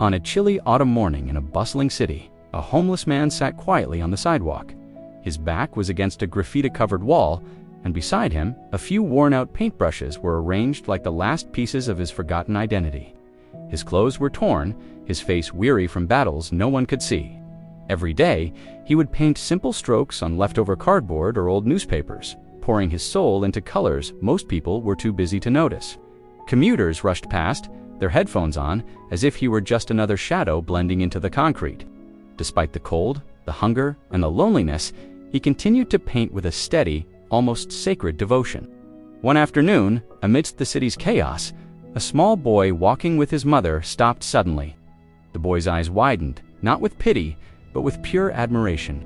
On a chilly autumn morning in a bustling city, a homeless man sat quietly on the sidewalk. His back was against a graffiti-covered wall, and beside him, a few worn-out paintbrushes were arranged like the last pieces of his forgotten identity. His clothes were torn, his face weary from battles no one could see. Every day, he would paint simple strokes on leftover cardboard or old newspapers, pouring his soul into colors most people were too busy to notice. Commuters rushed past, their headphones on, as if he were just another shadow blending into the concrete. Despite the cold, the hunger, and the loneliness, he continued to paint with a steady, almost sacred devotion. One afternoon, amidst the city's chaos, a small boy walking with his mother stopped suddenly. The boy's eyes widened, not with pity, but with pure admiration.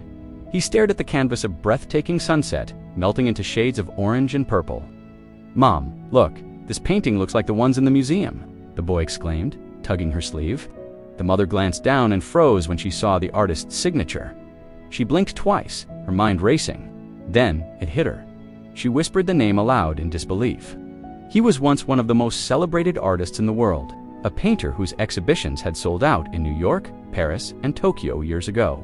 He stared at the canvas of breathtaking sunset, melting into shades of orange and purple. "Mom, look, this painting looks like the ones in the museum," the boy exclaimed, tugging her sleeve. The mother glanced down and froze when she saw the artist's signature. She blinked twice, her mind racing. Then it hit her. She whispered the name aloud in disbelief. He was once one of the most celebrated artists in the world, a painter whose exhibitions had sold out in New York, Paris, and Tokyo years ago.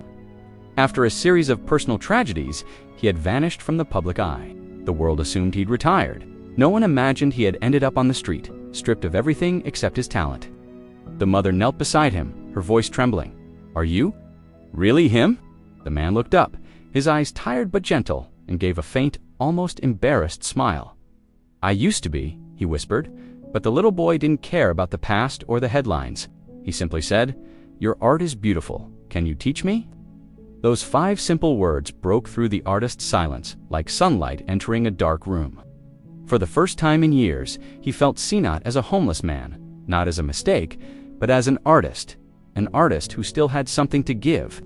After a series of personal tragedies, he had vanished from the public eye. The world assumed he'd retired. No one imagined he had ended up on the street, stripped of everything except his talent. The mother knelt beside him, her voice trembling. "Are you? Really him?" The man looked up, his eyes tired but gentle, and gave a faint, almost embarrassed smile. "I used to be," he whispered, but the little boy didn't care about the past or the headlines. He simply said, "Your art is beautiful. Can you teach me?" Those 5 simple words broke through the artist's silence, like sunlight entering a dark room. For the first time in years, he felt seen not as a homeless man, not as a mistake, but as an artist who still had something to give.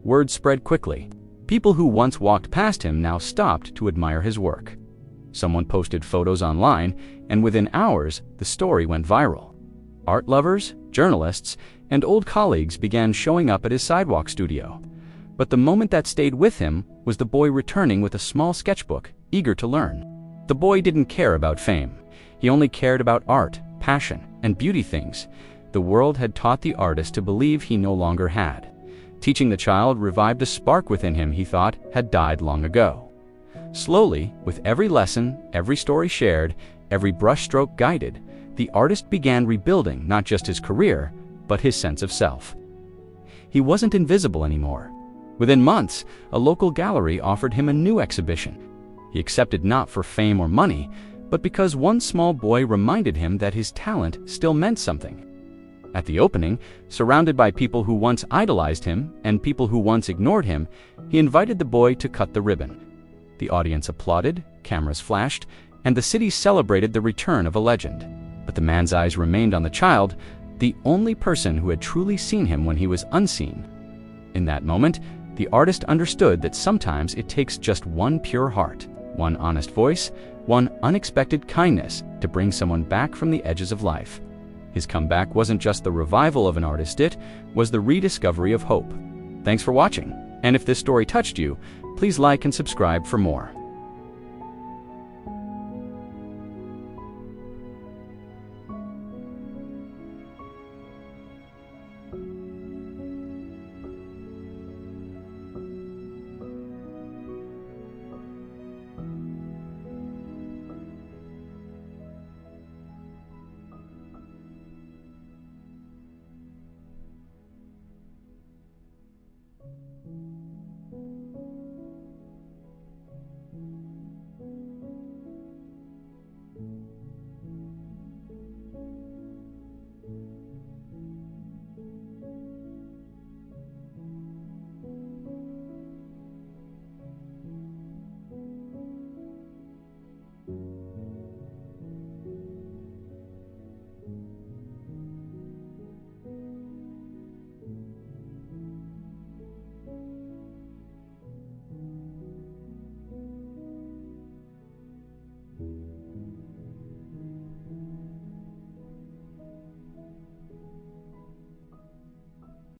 Word spread quickly. People who once walked past him now stopped to admire his work. Someone posted photos online, and within hours, the story went viral. Art lovers, journalists, and old colleagues began showing up at his sidewalk studio. But the moment that stayed with him was the boy returning with a small sketchbook, eager to learn. The boy didn't care about fame. He only cared about art, passion, and beauty things. The world had taught the artist to believe he no longer had. Teaching the child revived a spark within him he thought had died long ago. Slowly, with every lesson, every story shared, every brushstroke guided, the artist began rebuilding not just his career, but his sense of self. He wasn't invisible anymore. Within months, a local gallery offered him a new exhibition. He accepted not for fame or money, but because one small boy reminded him that his talent still meant something. At the opening, surrounded by people who once idolized him and people who once ignored him, he invited the boy to cut the ribbon. The audience applauded, cameras flashed, and the city celebrated the return of a legend. But the man's eyes remained on the child, the only person who had truly seen him when he was unseen. In that moment, the artist understood that sometimes it takes just one pure heart, one honest voice, one unexpected kindness to bring someone back from the edges of life. His comeback wasn't just the revival of an artist, it was the rediscovery of hope. Thanks for watching, and if this story touched you, please like and subscribe for more.